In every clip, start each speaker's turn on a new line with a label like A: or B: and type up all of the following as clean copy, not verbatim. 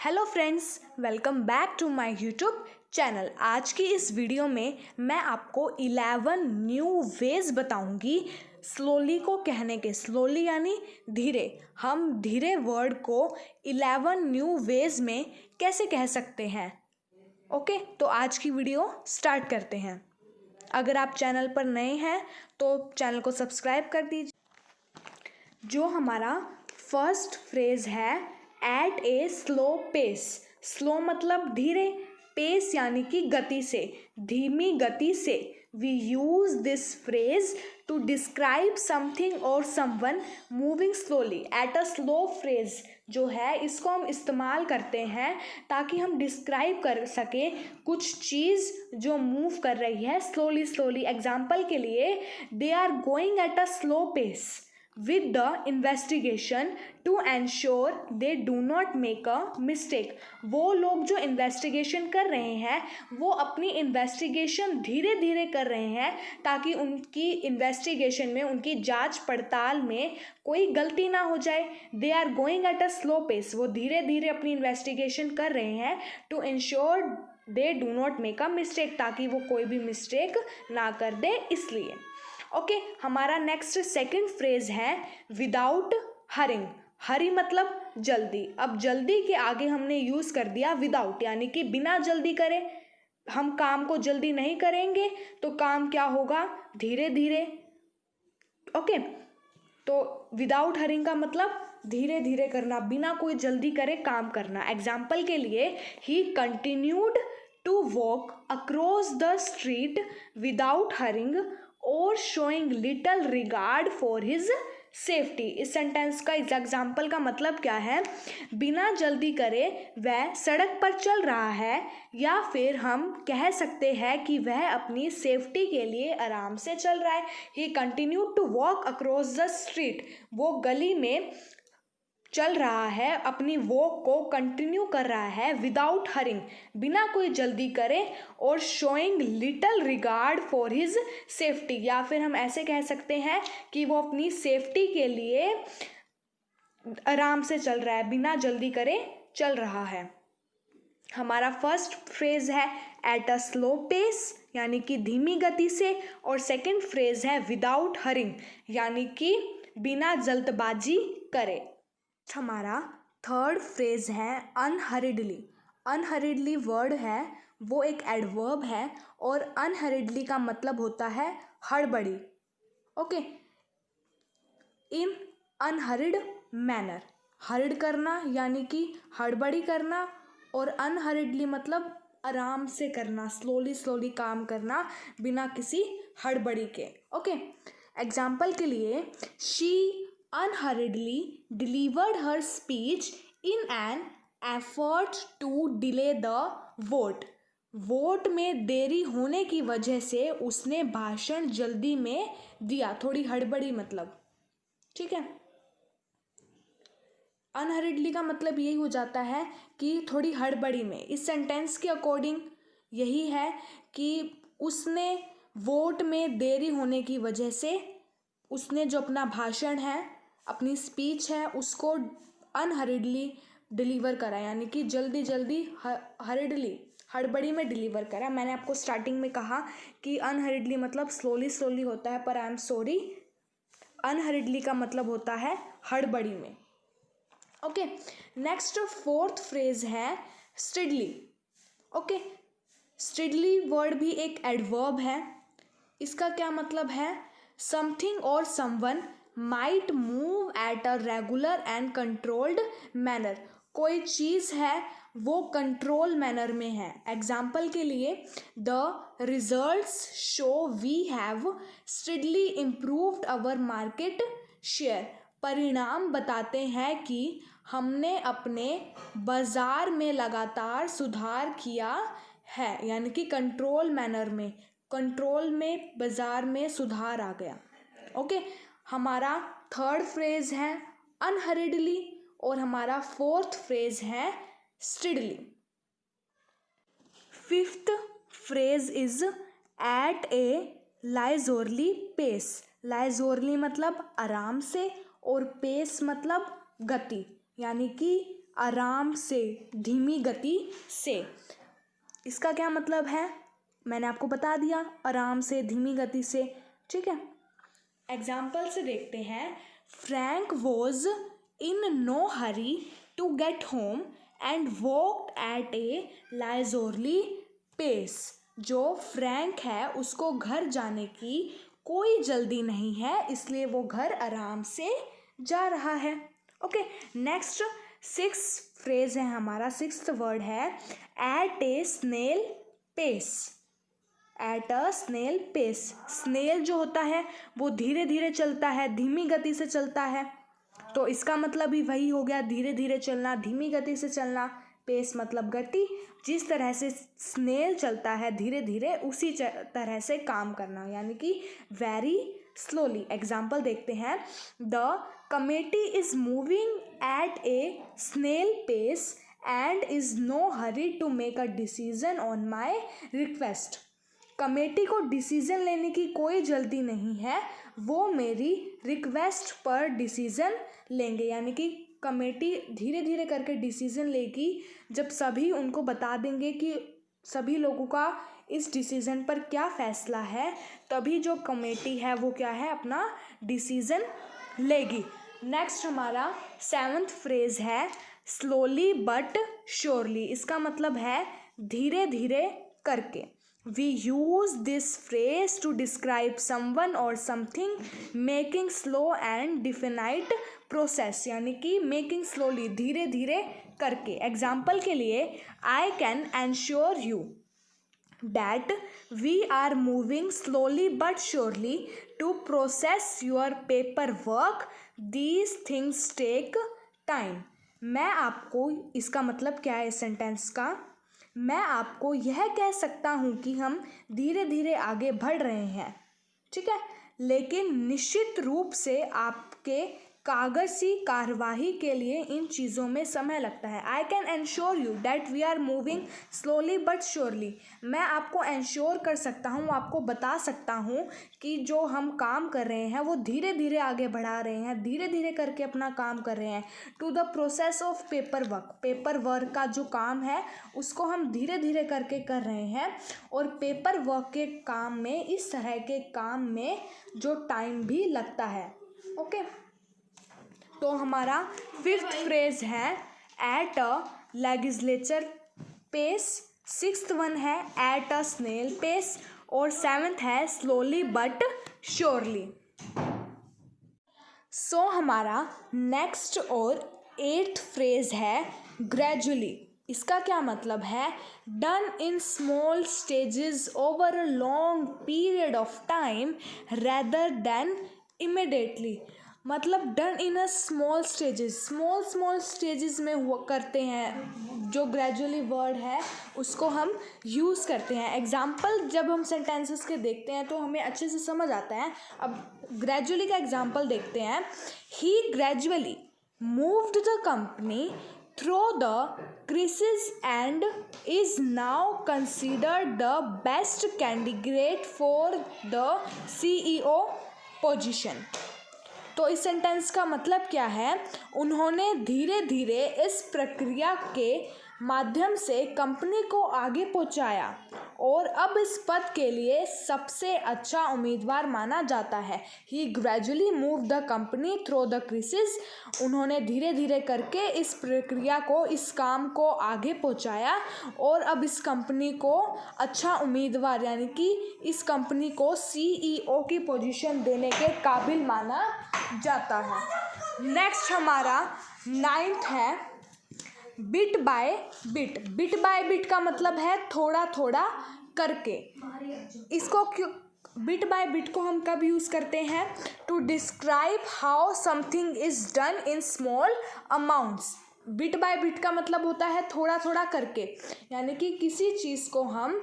A: Hello friends, welcome back to my YouTube channel. आज की इस वीडियो में मैं आपको 11 न्यू वेज बताऊंगी स्लोली को कहने के। स्लोली यानी धीरे। हम धीरे वर्ड को 11 न्यू वेज में कैसे कह सकते हैं। ओके, तो आज की वीडियो स्टार्ट करते हैं। अगर आप चैनल पर नए हैं तो चैनल को सब्सक्राइब कर दीजिए। जो हमारा फर्स्ट फ्रेज है at a slow pace. Slow मतलब धीरे, पेस यानी कि गति से, धीमी गति से। We use this phrase to describe something or someone moving slowly at a slow phrase. जो है इसको हम इस्तेमाल करते हैं ताकि हम डिस्क्राइब कर सकें कुछ चीज़ जो मूव कर रही है स्लोली स्लोली। एग्जाम्पल के लिए, they are going at a slow pace with the investigation to ensure they do not make a mistake। वो लोग जो इन्वेस्टिगेशन कर रहे हैं वो अपनी इन्वेस्टिगेशन धीरे धीरे कर रहे हैं ताकि उनकी इन्वेस्टिगेशन में, उनकी जांच पड़ताल में कोई गलती ना हो जाए। They are going at a slow pace, वो धीरे धीरे अपनी इन्वेस्टिगेशन कर रहे हैं to ensure they do not make a mistake, ताकि वो कोई भी मिस्टेक ना कर दे इसलिए। ओके, हमारा नेक्स्ट सेकंड फ्रेज है विदाउट हरिंग। हरी मतलब जल्दी। अब जल्दी के आगे हमने यूज़ कर दिया विदाउट, यानी कि बिना जल्दी करे। हम काम को जल्दी नहीं करेंगे तो काम क्या होगा, धीरे धीरे। ओके, तो विदाउट हरिंग का मतलब धीरे धीरे करना, बिना कोई जल्दी करे काम करना। एग्जाम्पल के लिए, he continued to walk across the street without hurrying or showing little regard for his safety. इस सेंटेंस का इस एग्जाम्पल का मतलब क्या है, बिना जल्दी करे वह सड़क पर चल रहा है, या फिर हम कह सकते हैं कि वह अपनी सेफ्टी के लिए आराम से चल रहा है। He continued to walk across the street, वो गली में चल रहा है, अपनी वॉक को कंटिन्यू कर रहा है विदाउट हरिंग, बिना कोई जल्दी करे, और showing little regard for his safety, या फिर हम ऐसे कह सकते हैं कि वो अपनी सेफ्टी के लिए आराम से चल रहा है, बिना जल्दी करे चल रहा है। हमारा फर्स्ट फ्रेज है एट अ स्लो पेस, यानी कि धीमी गति से, और सेकंड फ्रेज है विदाउट हरिंग, यानी कि बिना जल्दबाजी करे। हमारा थर्ड फ्रेज है अनहरिडली। अनहरिडली वर्ड है, वो एक एडवर्ब है, और अनहरिडली का मतलब होता है हड़बड़ी। ओके, इन अनहरिड मैनर, हरिड करना यानी कि हड़बड़ी करना, और अनहरिडली मतलब आराम से करना, स्लोली स्लोली काम करना बिना किसी हड़बड़ी के। ओके, एग्जाम्पल के लिए, she unhurriedly delivered her speech in an effort to delay the vote। Vote में देरी होने की वजह से उसने भाषण जल्दी में दिया, थोड़ी हड़बड़ी मतलब। ठीक है, अनहरिडली का मतलब यही हो जाता है कि थोड़ी हड़बड़ी में। इस सेंटेंस के अकॉर्डिंग यही है कि उसने वोट में देरी होने की वजह से उसने जो अपना भाषण है, अपनी स्पीच है, उसको अनहरिडली डिलीवर करा, यानी कि जल्दी जल्दी हरिडली हड़बड़ी में डिलीवर करा। मैंने आपको स्टार्टिंग में कहा कि अनहरिडली मतलब स्लोली स्लोली होता है, पर आई एम सॉरी, अनहरिडली का मतलब होता है हड़बड़ी में। ओके, नेक्स्ट फोर्थ फ्रेज है स्टिडली। ओके, स्टिडली वर्ड भी एक एडवर्ब है। इसका क्या मतलब है, something or someone might move at a regular and controlled manner. कोई चीज़ है वो कंट्रोल मैनर में है। एग्जाम्पल के लिए, the results show we have steadily improved our market share. परिणाम बताते हैं कि हमने अपने बाजार में लगातार सुधार किया है, यानी कि कंट्रोल मैनर में, कंट्रोल में बाजार में सुधार आ गया। ओके, हमारा थर्ड फ्रेज है अनहरिडली, और हमारा फोर्थ फ्रेज है steadily. Fifth phrase is at a leisurely pace. Leisurely मतलब आराम से, और पेस मतलब गति, यानी कि आराम से, धीमी गति से। इसका क्या मतलब है मैंने आपको बता दिया, आराम से, धीमी गति से, ठीक है। एग्जाम्पल से देखते हैं। Frank was in no hurry to get home and walked at a leisurely pace. जो फ्रैंक है उसको घर जाने की कोई जल्दी नहीं है, इसलिए वो घर आराम से जा रहा है। ओके, नेक्स्ट सिक्स फ्रेज है हमारा, सिक्स्थ वर्ड है at a snail pace. At a snail pace. Snail जो होता है वो धीरे धीरे चलता है, धीमी गति से चलता है, तो इसका मतलब ही वही हो गया, धीरे धीरे चलना, धीमी गति से चलना। पेस मतलब गति, जिस तरह से स्नेल चलता है धीरे धीरे, उसी तरह से काम करना, यानी कि वेरी स्लोली। एग्जाम्पल देखते हैं। The committee is moving at a snail pace and is no hurry to make a decision on my request. Committee को डिसीजन लेने की कोई जल्दी नहीं है, वो मेरी रिक्वेस्ट पर डिसीजन लेंगे, यानी कि कमेटी धीरे धीरे करके डिसीजन लेगी जब सभी उनको बता देंगे कि सभी लोगों का इस डिसीजन पर क्या फ़ैसला है, तभी जो कमेटी है वो क्या है, अपना डिसीजन लेगी। नेक्स्ट हमारा सेवन्थ फ्रेज है स्लोली बट श्योरली। इसका मतलब है धीरे धीरे करके। We use this phrase to describe someone or something making slow and definite process, यानी कि making slowly, धीरे धीरे करके। एग्जाम्पल के लिए I can ensure you that we are moving slowly but surely to process your paperwork. These things take time. मैं आपको, इसका मतलब क्या है इस सेंटेंस का, मैं आपको यह कह सकता हूँ कि हम धीरे धीरे आगे बढ़ रहे हैं, ठीक है, लेकिन निश्चित रूप से आपके कागज़ी कार्यवाही के लिए इन चीज़ों में समय लगता है। I can ensure you that we are moving slowly but surely. मैं आपको एंश्योर कर सकता हूँ, आपको बता सकता हूँ कि जो हम काम कर रहे हैं वो धीरे धीरे आगे बढ़ा रहे हैं, धीरे धीरे करके अपना काम कर रहे हैं। To the process of paperwork, paperwork का जो काम है उसको हम धीरे धीरे करके कर रहे हैं, और पेपर वर्क के काम में, इस तरह के काम में जो टाइम भी लगता है। ओके, तो हमारा फिफ्थ फ्रेज है at a legislature pace, sixth one है एट अ स्नेल पेस, और सेवन्थ है स्लोली बट श्योरली। सो हमारा नेक्स्ट और एट्थ फ्रेज है ग्रेजुअली। इसका क्या मतलब है, done in small stages over a long period of time rather than immediately. मतलब done in a small stages, small stages में हुआ करते हैं, जो ग्रेजुअली वर्ड है उसको हम यूज़ करते हैं। एग्जाम्पल जब हम सेंटेंसेस के देखते हैं तो हमें अच्छे से समझ आता है। अब ग्रेजुअली का एग्जाम्पल देखते हैं। He gradually moved the company through the crisis and is now considered the best candidate for the CEO position. तो इस सेंटेंस का मतलब क्या है, उन्होंने धीरे धीरे इस प्रक्रिया के माध्यम से कंपनी को आगे पहुंचाया और अब इस पद के लिए सबसे अच्छा उम्मीदवार माना जाता है। He gradually move the company through the crisis. उन्होंने धीरे धीरे करके इस प्रक्रिया को, इस काम को आगे पहुंचाया और अब इस कंपनी को अच्छा उम्मीदवार, यानी कि इस कंपनी को CEO की पोजीशन देने के काबिल माना जाता है। नेक्स्ट हमारा नाइन्थ है bit by bit. Bit by bit का मतलब है थोड़ा थोड़ा करके। इसको क्यों, बिट बाय बिट को हम कब यूज़ करते हैं, to describe how something is done in small amounts. Bit by bit का मतलब होता है थोड़ा थोड़ा करके, यानी कि किसी चीज़ को हम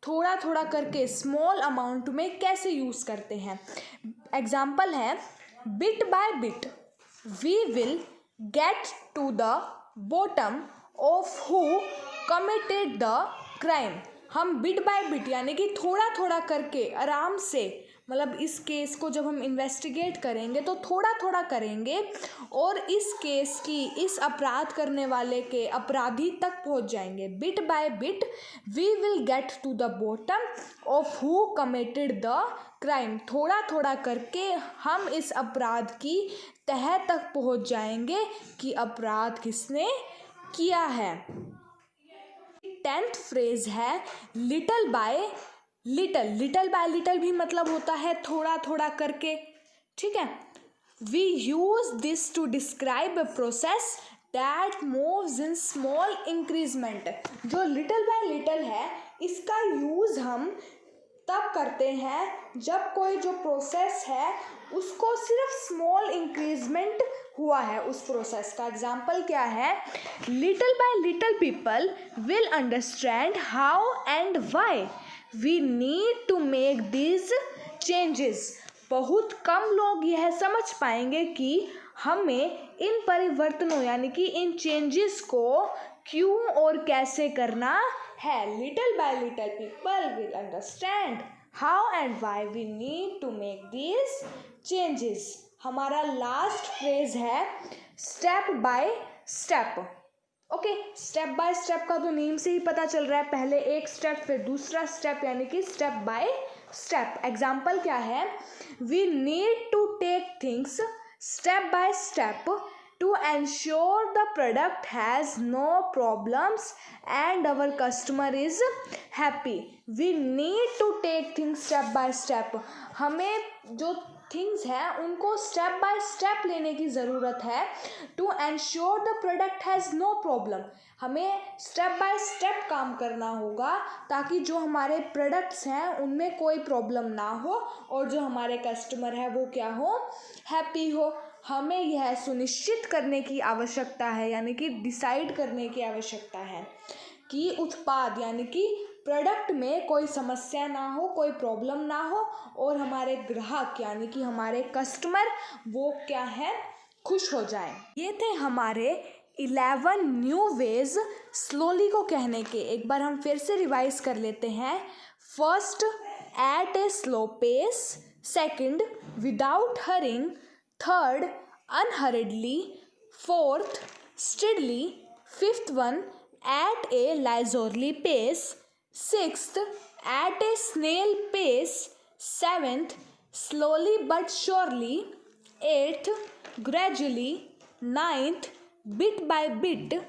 A: थोड़ा थोड़ा करके स्मॉल अमाउंट में कैसे यूज़ करते हैं। एग्जाम्पल है bit by bit we will get to the bottom of who committed the crime. हम बिट बाय बिट यानी कि थोड़ा थोड़ा करके आराम से मतलब इस केस को जब हम इन्वेस्टिगेट करेंगे तो थोड़ा थोड़ा करेंगे और इस केस की, इस अपराध करने वाले के अपराधी तक पहुंच जाएंगे। Bit by bit we will get to the bottom of who committed the crime. थोड़ा थोड़ा करके हम इस अपराध की तह तक पहुंच जाएंगे कि अपराध किसने किया है। 10th फ्रेज है little by little. Little by little भी मतलब होता है थोड़ा थोड़ा करके, ठीक है। We use this to describe a process that moves in small increment. जो लिटल बाय लिटल है इसका यूज हम तब करते हैं जब कोई जो प्रोसेस है उसको सिर्फ स्मॉल इंक्रीजमेंट हुआ है। उस प्रोसेस का एग्जाम्पल क्या है, little by little people will understand how and why we need to make these changes. बहुत कम लोग यह समझ पाएंगे कि हमें इन परिवर्तनों यानी कि इन चेंजेस को क्यों और कैसे करना है। Little by little people will understand how and why we need to make these changes. हमारा लास्ट फ्रेज है step by step. Okay, step by step का तो नेम से ही पता चल रहा है, पहले एक स्टेप फिर दूसरा स्टेप यानी कि स्टेप बाय स्टेप। एग्जाम्पल क्या है, we need to take things step by step to ensure the product has no problems and our customer is happy. We need to take things step by step. हमें जो things हैं उनको step by step लेने की ज़रूरत है। To ensure the product has no problem, हमें step by step काम करना होगा ताकि जो हमारे प्रोडक्ट्स हैं उनमें कोई प्रॉब्लम ना हो और जो हमारे कस्टमर है वो क्या हो, हैप्पी हो। हमें यह सुनिश्चित करने की आवश्यकता है यानी कि डिसाइड करने की आवश्यकता है कि उत्पाद यानी कि प्रोडक्ट में कोई समस्या ना हो, कोई प्रॉब्लम ना हो और हमारे ग्राहक यानी कि हमारे कस्टमर वो क्या है, खुश हो जाएं। ये थे हमारे 11 न्यू वेज स्लोली को कहने के। एक बार हम फिर से रिवाइज कर लेते हैं। First, at a slow pace. Second, without hurrying. Third, unhurriedly. Fourth, steadily. Fifth one, at a leisurely pace. Sixth, at a snail pace. Seventh, slowly but surely. Eighth, gradually. Ninth, bit by bit.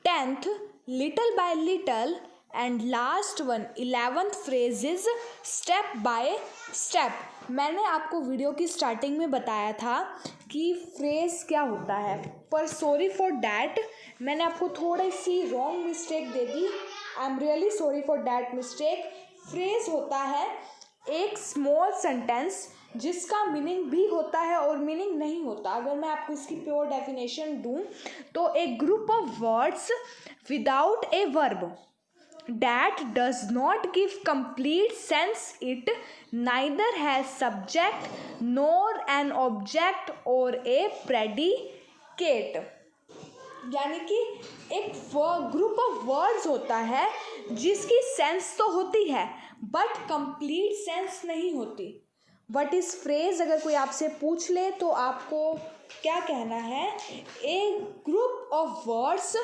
A: 10th, little by little. And last one 11th phrase is step by step. मैंने आपको video की starting में बताया था कि phrase क्या होता है, पर सॉरी फॉर डैट मैंने आपको थोड़ी सी रॉन्ग मिस्टेक दे दी। I am really sorry for that mistake. Phrase होता है एक स्मॉल सेंटेंस जिसका मीनिंग भी होता है और मीनिंग नहीं होता। अगर मैं आपको इसकी प्योर डेफिनेशन दूं तो एक group of words without a verb that does not give complete sense. It neither has subject nor an object or a predicate। यानी कि एक ग्रुप ऑफ वर्ड्स होता है जिसकी सेंस तो होती है बट कंप्लीट सेंस नहीं होती। व्हाट इज फ्रेज अगर कोई आपसे पूछ ले तो आपको क्या कहना है, a group of words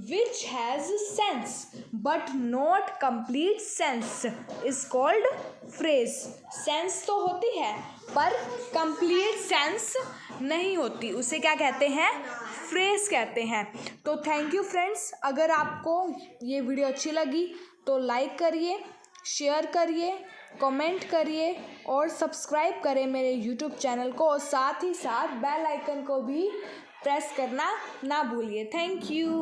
A: which has sense but not complete sense is called phrase. Sense तो होती है पर कंप्लीट सेंस नहीं होती, उसे क्या कहते हैं, फ्रेज कहते हैं। तो थैंक यू फ्रेंड्स, अगर आपको ये वीडियो अच्छी लगी तो लाइक करिए, शेयर करिए, कमेंट करिए और सब्सक्राइब करें मेरे यूट्यूब चैनल को और साथ ही साथ बेल आइकन को भी प्रेस करना ना भूलिए। Thank you.